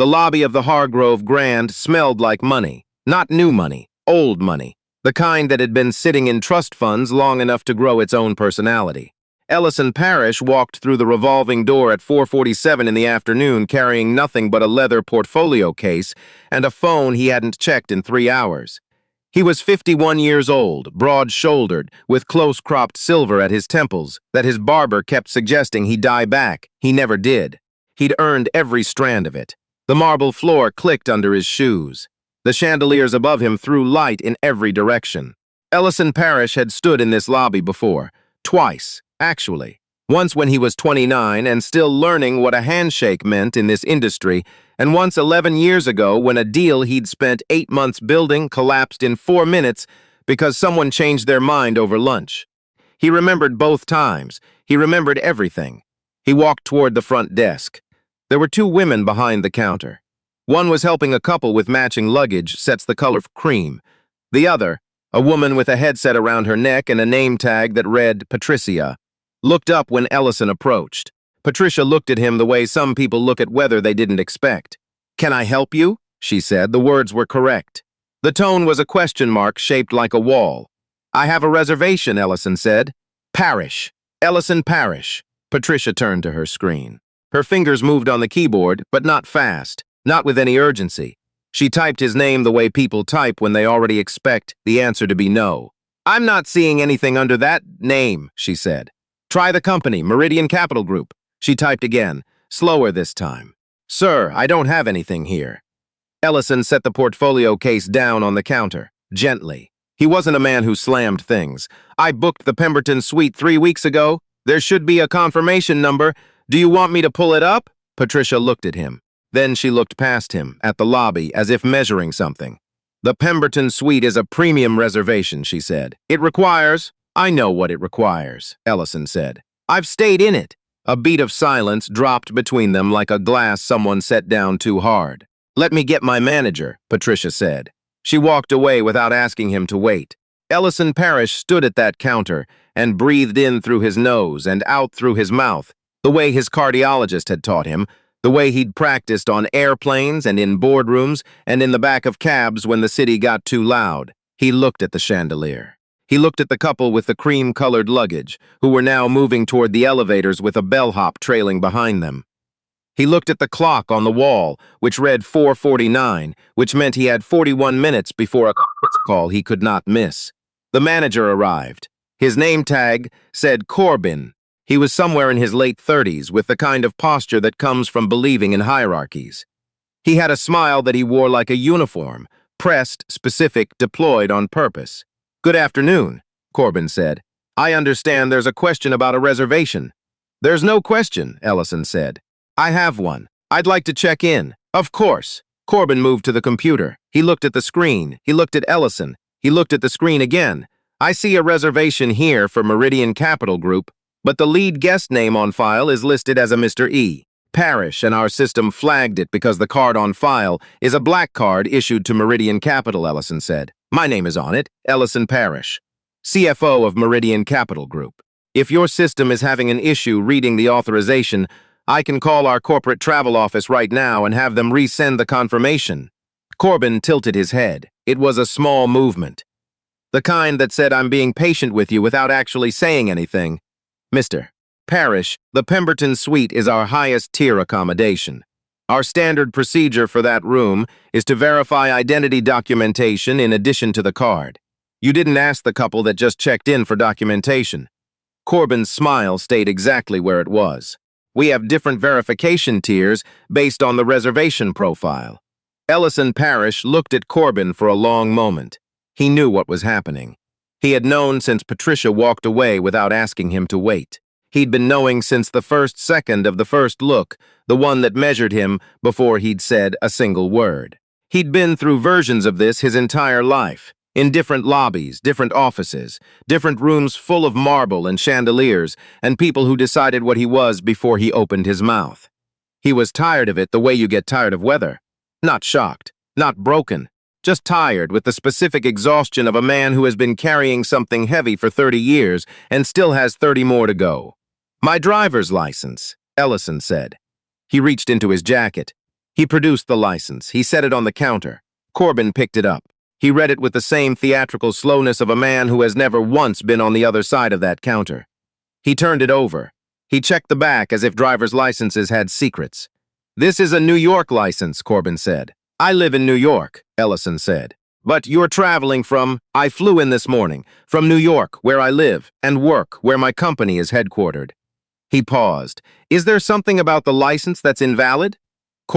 The lobby of the Hargrove Grand smelled like money. Not new money, old money. The kind that had been sitting in trust funds long enough to grow its own personality. Ellison Parrish walked through the revolving door at 4:47 in the afternoon carrying nothing but a leather portfolio case and a phone he hadn't checked in 3 hours. He was 51 years old, broad-shouldered, with close-cropped silver at his temples that his barber kept suggesting he dye back. He never did. He'd earned every strand of it. The marble floor clicked under his shoes. The chandeliers above him threw light in every direction. Ellison Parrish had stood in this lobby before. Twice, actually. Once when he was 29 and still learning what a handshake meant in this industry, and once 11 years ago when a deal he'd spent 8 months building collapsed in 4 minutes because someone changed their mind over lunch. He remembered both times. He remembered everything. He walked toward the front desk. There were 2 women behind the counter. One was helping a couple with matching luggage sets the color of cream. The other, a woman with a headset around her neck and a name tag that read Patricia, looked up when Ellison approached. Patricia looked at him the way some people look at weather they didn't expect. "Can I help you?" she said. The words were correct. The tone was a question mark shaped like a wall. "I have a reservation," Ellison said. "Parrish. Ellison Parrish." Patricia turned to her screen. Her fingers moved on the keyboard, but not fast. Not with any urgency. She typed his name the way people type when they already expect the answer to be no. "I'm not seeing anything under that name," she said. "Try the company, Meridian Capital Group." She typed again, slower this time. "Sir, I don't have anything here." Ellison set the portfolio case down on the counter, gently. He wasn't a man who slammed things. "I booked the Pemberton suite 3 weeks ago. There should be a confirmation number. Do you want me to pull it up?" Patricia looked at him. Then she looked past him, at the lobby, as if measuring something. "The Pemberton suite is a premium reservation," she said. "It requires—" "I know what it requires," Ellison said. "I've stayed in it." A beat of silence dropped between them like a glass someone set down too hard. "Let me get my manager," Patricia said. She walked away without asking him to wait. Ellison Parrish stood at that counter and breathed in through his nose and out through his mouth, the way his cardiologist had taught him, the way he'd practiced on airplanes and in boardrooms and in the back of cabs when the city got too loud. He looked at the chandelier. He looked at the couple with the cream-colored luggage, who were now moving toward the elevators with a bellhop trailing behind them. He looked at the clock on the wall, which read 4:49, which meant he had 41 minutes before a conference call he could not miss. The manager arrived. His name tag said Corbin. He was somewhere in his late 30s, with the kind of posture that comes from believing in hierarchies. He had a smile that he wore like a uniform, pressed, specific, deployed on purpose. "Good afternoon," Corbin said. "I understand there's a question about a reservation." "There's no question," Ellison said. "I have one. I'd like to check in." "Of course." Corbin moved to the computer. He looked at the screen. He looked at Ellison. He looked at the screen again. "I see a reservation here for Meridian Capital Group, but the lead guest name on file is listed as a Mr. E. Parrish, and our system flagged it because the card on file is a black card issued to Meridian Capital," Ellison said. "My name is on it, Ellison Parrish, CFO of Meridian Capital Group. If your system is having an issue reading the authorization, I can call our corporate travel office right now and have them resend the confirmation." Corbin tilted his head. It was a small movement. The kind that said, "I'm being patient with you," without actually saying anything. "Mr. Parrish, the Pemberton suite is our highest tier accommodation. Our standard procedure for that room is to verify identity documentation in addition to the card. You didn't ask the couple that just checked in for documentation." Corbin's smile stayed exactly where it was. "We have different verification tiers based on the reservation profile." Ellison Parrish looked at Corbin for a long moment. He knew what was happening. He had known since Patricia walked away without asking him to wait. He'd been knowing since the first second of the first look, the one that measured him before he'd said a single word. He'd been through versions of this his entire life, in different lobbies, different offices, different rooms full of marble and chandeliers, and people who decided what he was before he opened his mouth. He was tired of it the way you get tired of weather. Not shocked, not broken. Just tired with the specific exhaustion of a man who has been carrying something heavy for 30 years and still has 30 more to go. "My driver's license," Ellison said. He reached into his jacket. He produced the license. He set it on the counter. Corbin picked it up. He read it with the same theatrical slowness of a man who has never once been on the other side of that counter. He turned it over. He checked the back as if driver's licenses had secrets. "This is a New York license," Corbin said. "I live in New York," Ellison said. "But you're traveling from—" "I flew in this morning, from New York, where I live, and work, where my company is headquartered." He paused. "Is there something about the license that's invalid?"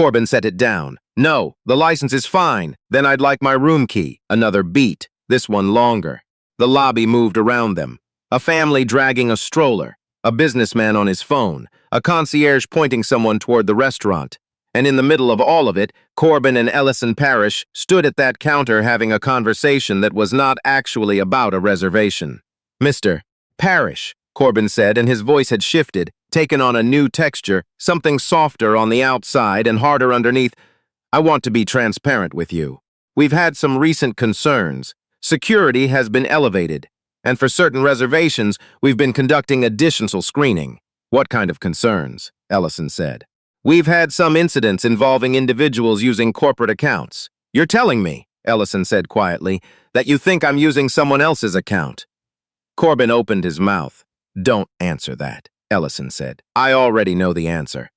Corbin set it down. "No, the license is fine. Then I'd like my room key." Another beat, this one longer. The lobby moved around them. A family dragging a stroller, a businessman on his phone, a concierge pointing someone toward the restaurant. And in the middle of all of it, Corbin and Ellison Parrish stood at that counter having a conversation that was not actually about a reservation. "Mr. Parrish," Corbin said, and his voice had shifted, taken on a new texture, something softer on the outside and harder underneath. "I want to be transparent with you. We've had some recent concerns. Security has been elevated, and for certain reservations, we've been conducting additional screening." "What kind of concerns?" Ellison said. "We've had some incidents involving individuals using corporate accounts." "You're telling me," Ellison said quietly, "that you think I'm using someone else's account?" Corbin opened his mouth. "Don't answer that," Ellison said. "I already know the answer."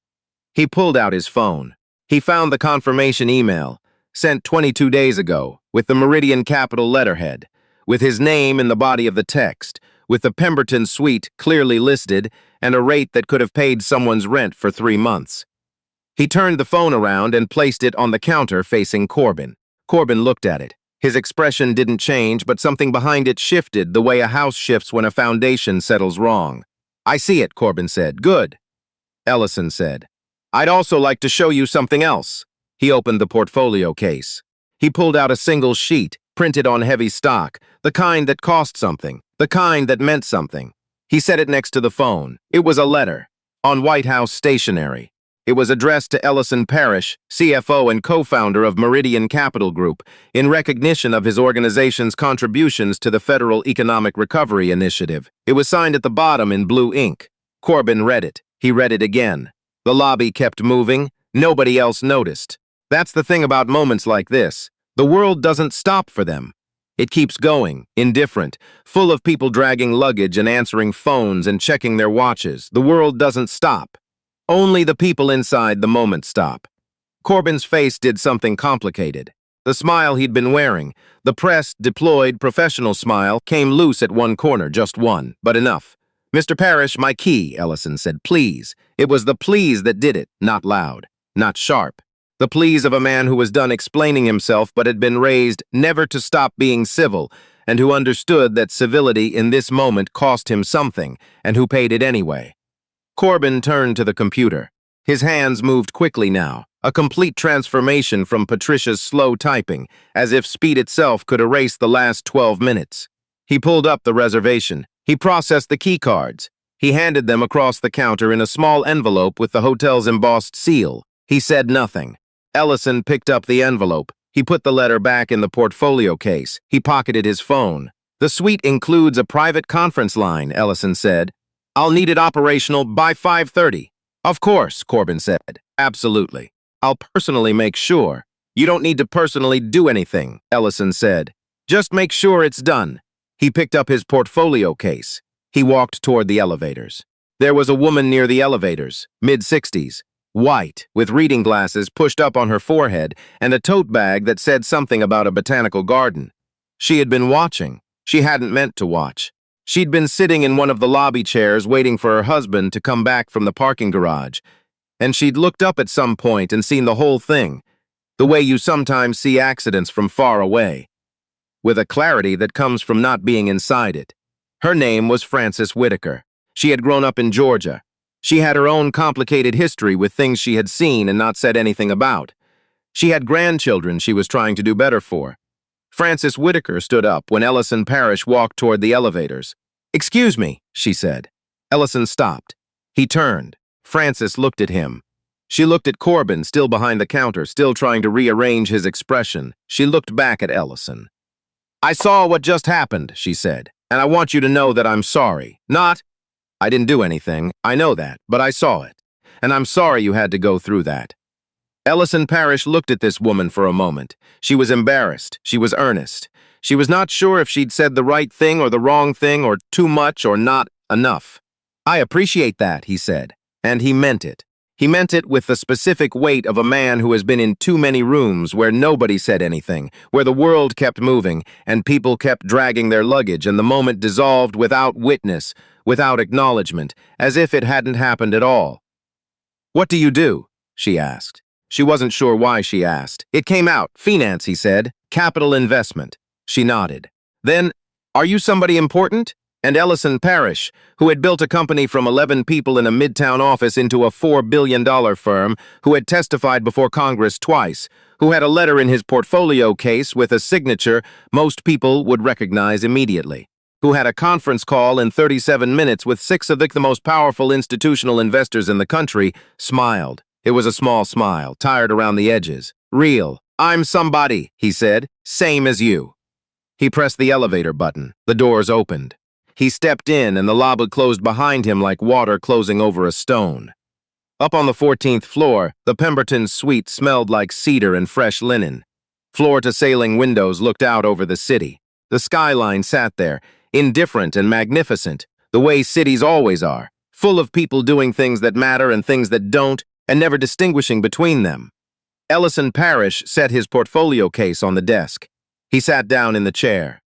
He pulled out his phone. He found the confirmation email, sent 22 days ago, with the Meridian Capital letterhead, with his name in the body of the text, with the Pemberton suite clearly listed, and a rate that could have paid someone's rent for 3 months. He turned the phone around and placed it on the counter facing Corbin. Corbin looked at it. His expression didn't change, but something behind it shifted the way a house shifts when a foundation settles wrong. "I see it," Corbin said. "Good." Ellison said, "I'd also like to show you something else." He opened the portfolio case. He pulled out a single sheet, printed on heavy stock, the kind that cost something, the kind that meant something. He set it next to the phone. It was a letter, on White House stationery. It was addressed to Ellison Parrish, CFO and co-founder of Meridian Capital Group, in recognition of his organization's contributions to the Federal Economic Recovery Initiative. It was signed at the bottom in blue ink. Corbin read it. He read it again. The lobby kept moving. Nobody else noticed. That's the thing about moments like this. The world doesn't stop for them. It keeps going, indifferent, full of people dragging luggage and answering phones and checking their watches. The world doesn't stop. Only the people inside the moment stop. Corbin's face did something complicated. The smile he'd been wearing, the pressed, deployed, professional smile, came loose at one corner, just one, but enough. "Mr. Parrish, my key," Ellison said. "Please." It was the please that did it, not loud, not sharp. The please of a man who was done explaining himself but had been raised never to stop being civil, and who understood that civility in this moment cost him something, and who paid it anyway. Corbin turned to the computer. His hands moved quickly now, a complete transformation from Patricia's slow typing, as if speed itself could erase the last 12 minutes. He pulled up the reservation. He processed the key cards. He handed them across the counter in a small envelope with the hotel's embossed seal. He said nothing. Ellison picked up the envelope. He put the letter back in the portfolio case. He pocketed his phone. "The suite includes a private conference line," Ellison said. "I'll need it operational by 5:30. "Of course," Corbin said. "Absolutely. I'll personally make sure." "You don't need to personally do anything," Ellison said. "Just make sure it's done." He picked up his portfolio case. He walked toward the elevators. There was a woman near the elevators, mid-60s, white, with reading glasses pushed up on her forehead and a tote bag that said something about a botanical garden. She had been watching. She hadn't meant to watch. She'd been sitting in one of the lobby chairs waiting for her husband to come back from the parking garage, and she'd looked up at some point and seen the whole thing, the way you sometimes see accidents from far away, with a clarity that comes from not being inside it. Her name was Frances Whitaker. She had grown up in Georgia. She had her own complicated history with things she had seen and not said anything about. She had grandchildren she was trying to do better for. Frances Whitaker stood up when Ellison Parrish walked toward the elevators. "Excuse me," she said. Ellison stopped. He turned. Frances looked at him. She looked at Corbin, still behind the counter, still trying to rearrange his expression. She looked back at Ellison. "I saw what just happened," she said, "and I want you to know that I'm sorry. I didn't do anything, I know that, but I saw it, and I'm sorry you had to go through that." Ellison Parrish looked at this woman for a moment. She was embarrassed. She was earnest. She was not sure if she'd said the right thing or the wrong thing or too much or not enough. "I appreciate that," he said, and he meant it. He meant it with the specific weight of a man who has been in too many rooms where nobody said anything, where the world kept moving and people kept dragging their luggage and the moment dissolved without witness, without acknowledgement, as if it hadn't happened at all. "What do you do?" she asked. She wasn't sure why she asked. "It came out. Finance," he said. "Capital investment." She nodded. "Then, are you somebody important?" And Ellison Parrish, who had built a company from 11 people in a midtown office into a $4 billion firm, who had testified before Congress twice, who had a letter in his portfolio case with a signature most people would recognize immediately, who had a conference call in 37 minutes with 6 of the most powerful institutional investors in the country, smiled. It was a small smile, tired around the edges. "Real. I'm somebody," he said. "Same as you." He pressed the elevator button. The doors opened. He stepped in, and the lobby closed behind him like water closing over a stone. Up on the 14th floor, the Pemberton suite smelled like cedar and fresh linen. Floor-to-ceiling windows looked out over the city. The skyline sat there, indifferent and magnificent, the way cities always are, full of people doing things that matter and things that don't, and never distinguishing between them. Ellison Parrish set his portfolio case on the desk. He sat down in the chair.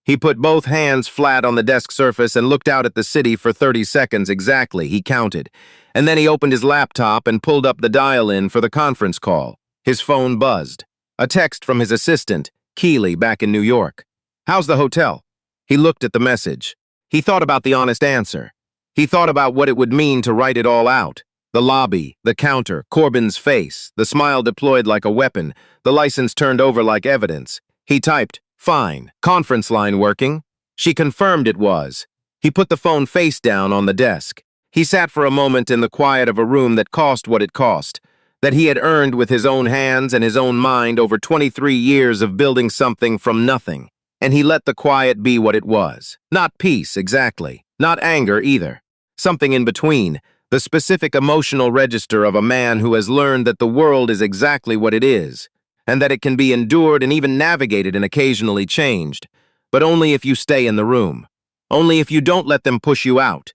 He put both hands flat on the desk surface and looked out at the city for 30 seconds exactly, he counted. And then he opened his laptop and pulled up the dial-in for the conference call. His phone buzzed. A text from his assistant, Keeley, back in New York. "How's the hotel?" He looked at the message. He thought about the honest answer. He thought about what it would mean to write it all out. The lobby, the counter, Corbin's face, the smile deployed like a weapon, the license turned over like evidence. He typed, "Fine. Conference line working?" She confirmed it was. He put the phone face down on the desk. He sat for a moment in the quiet of a room that cost what it cost, that he had earned with his own hands and his own mind over 23 years of building something from nothing. And he let the quiet be what it was. Not peace, exactly. Not anger, either. Something in between. The specific emotional register of a man who has learned that the world is exactly what it is, and that it can be endured and even navigated and occasionally changed, but only if you stay in the room, only if you don't let them push you out.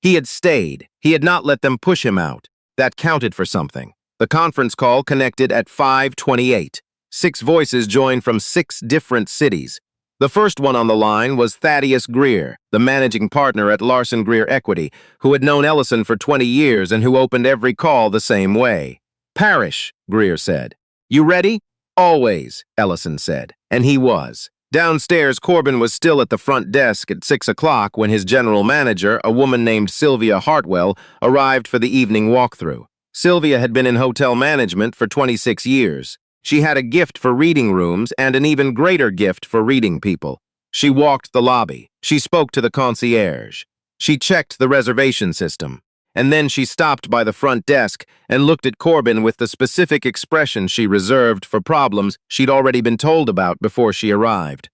He had stayed. He had not let them push him out. That counted for something. The conference call connected at 5:28. 6 voices joined from 6 different cities. The first one on the line was Thaddeus Greer, the managing partner at Larson Greer Equity, who had known Ellison for 20 years and who opened every call the same way. "Parrish," Greer said. "You ready?" "Always," Ellison said, and he was. Downstairs, Corbin was still at the front desk at 6 o'clock when his general manager, a woman named Sylvia Hartwell, arrived for the evening walkthrough. Sylvia had been in hotel management for 26 years. She had a gift for reading rooms and an even greater gift for reading people. She walked the lobby. She spoke to the concierge. She checked the reservation system. And then she stopped by the front desk and looked at Corbin with the specific expression she reserved for problems she'd already been told about before she arrived.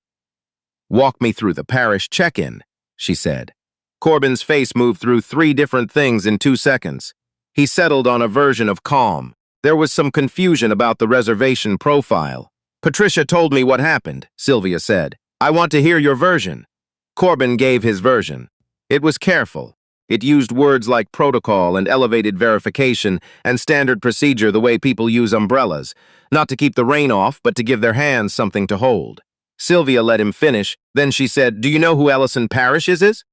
"Walk me through the Parrish check-in," she said. Corbin's face moved through 3 different things in 2 seconds. He settled on a version of calm. There was some confusion about the reservation profile. "Patricia told me what happened," Sylvia said. "I want to hear your version." Corbin gave his version. It was careful. It used words like protocol and elevated verification and standard procedure the way people use umbrellas, not to keep the rain off, but to give their hands something to hold. Sylvia let him finish, then she said, "Do you know who Ellison Parrish is?"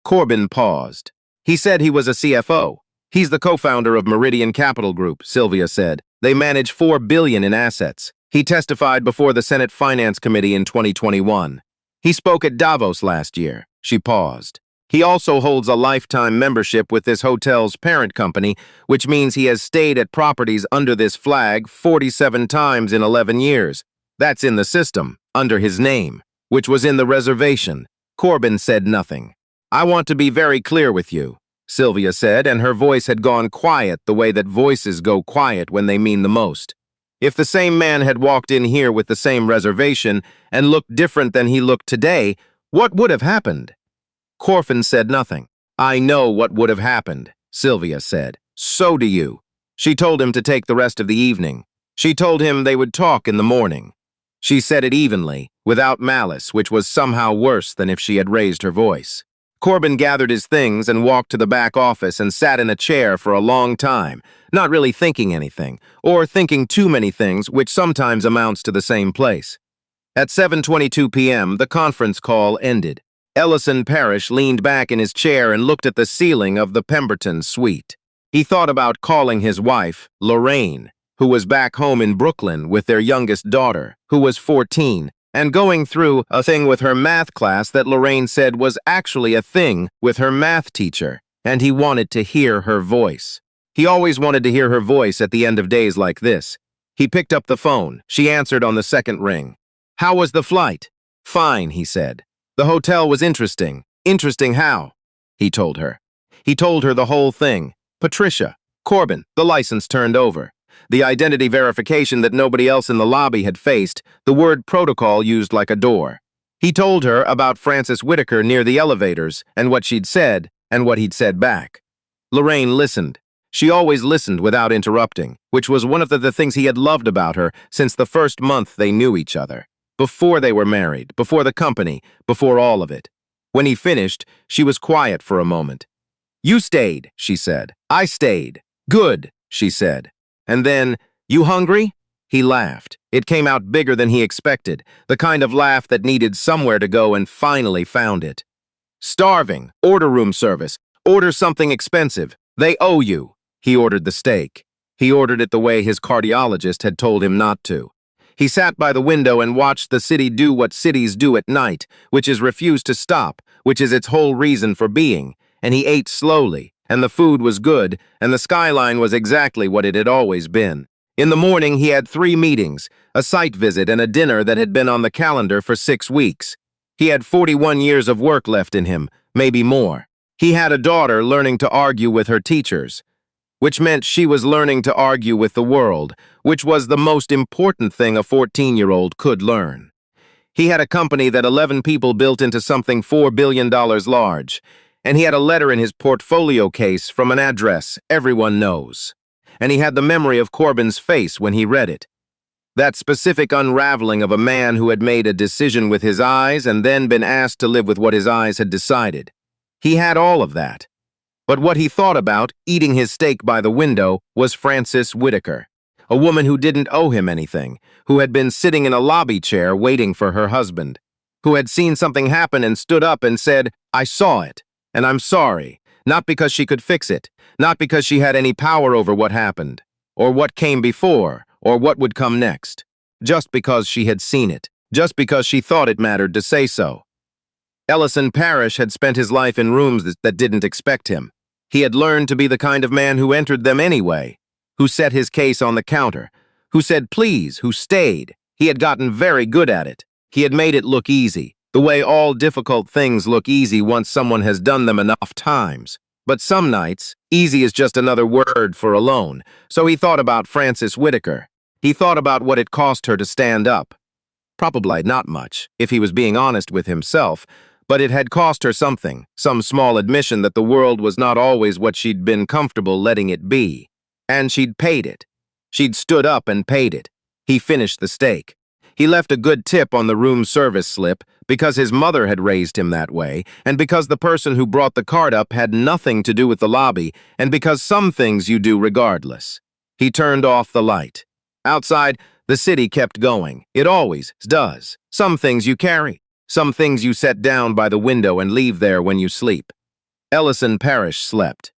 Corbin paused. "He said he was a CFO. He's the co-founder of Meridian Capital Group," Sylvia said. "They manage $4 billion in assets. He testified before the Senate Finance Committee in 2021. He spoke at Davos last year." She paused. "He also holds a lifetime membership with this hotel's parent company, which means he has stayed at properties under this flag 47 times in 11 years. That's in the system, under his name, which was in the reservation." Corbin said nothing. "I want to be very clear with you," Sylvia said, and her voice had gone quiet the way that voices go quiet when they mean the most. "If the same man had walked in here with the same reservation and looked different than he looked today, what would have happened?" Corbin said nothing. "I know what would have happened," Sylvia said. "So do you." She told him to take the rest of the evening. She told him they would talk in the morning. She said it evenly, without malice, which was somehow worse than if she had raised her voice. Corbin gathered his things and walked to the back office and sat in a chair for a long time, not really thinking anything, or thinking too many things, which sometimes amounts to the same place. At 7:22 p.m., the conference call ended. Ellison Parrish leaned back in his chair and looked at the ceiling of the Pemberton suite. He thought about calling his wife, Lorraine, who was back home in Brooklyn with their youngest daughter, who was 14, and going through a thing with her math class that Lorraine said was actually a thing with her math teacher, and he wanted to hear her voice. He always wanted to hear her voice at the end of days like this. He picked up the phone. She answered on the second ring. "How was the flight?" "Fine," he said. "The hotel was interesting." "Interesting how?" He told her. He told her the whole thing. Patricia, Corbin, the license turned over. The identity verification that nobody else in the lobby had faced, the word protocol used like a door. He told her about Francis Whitaker near the elevators and what she'd said and what he'd said back. Lorraine listened. She always listened without interrupting, which was one of the things he had loved about her since the first month they knew each other. Before they were married, before the company, before all of it. When he finished, she was quiet for a moment. "You stayed," she said. "I stayed." "Good," she said. And then, "You hungry?" He laughed. It came out bigger than he expected, the kind of laugh that needed somewhere to go and finally found it. "Starving. Order room service. Order something expensive. They owe you." He ordered the steak. He ordered it the way his cardiologist had told him not to. He sat by the window and watched the city do what cities do at night, which is refuse to stop, which is its whole reason for being, and he ate slowly, and the food was good, and the skyline was exactly what it had always been. In the morning, he had 3 meetings, a site visit and a dinner that had been on the calendar for 6 weeks. He had 41 years of work left in him, maybe more. He had a daughter learning to argue with her teachers, which meant she was learning to argue with the world, which was the most important thing a 14-year-old could learn. He had a company that 11 people built into something $4 billion large, and he had a letter in his portfolio case from an address everyone knows. And he had the memory of Corbin's face when he read it. That specific unraveling of a man who had made a decision with his eyes and then been asked to live with what his eyes had decided. He had all of that. But what he thought about, eating his steak by the window, was Francis Whitaker, a woman who didn't owe him anything, who had been sitting in a lobby chair waiting for her husband, who had seen something happen and stood up and said, "I saw it, and I'm sorry," not because she could fix it, not because she had any power over what happened, or what came before, or what would come next, just because she had seen it, just because she thought it mattered to say so. Ellison Parrish had spent his life in rooms that didn't expect him. He had learned to be the kind of man who entered them anyway, who set his case on the counter, who said please, who stayed. He had gotten very good at it. He had made it look easy, the way all difficult things look easy once someone has done them enough times. But some nights, easy is just another word for alone, so he thought about Francis Whitaker. He thought about what it cost her to stand up. Probably not much, if he was being honest with himself, but it had cost her something, some small admission that the world was not always what she'd been comfortable letting it be. And she'd paid it. She'd stood up and paid it. He finished the steak. He left a good tip on the room service slip because his mother had raised him that way, and because the person who brought the card up had nothing to do with the lobby, and because some things you do regardless. He turned off the light. Outside, the city kept going. It always does. Some things you carry. Some things you set down by the window and leave there when you sleep. Ellison Parrish slept.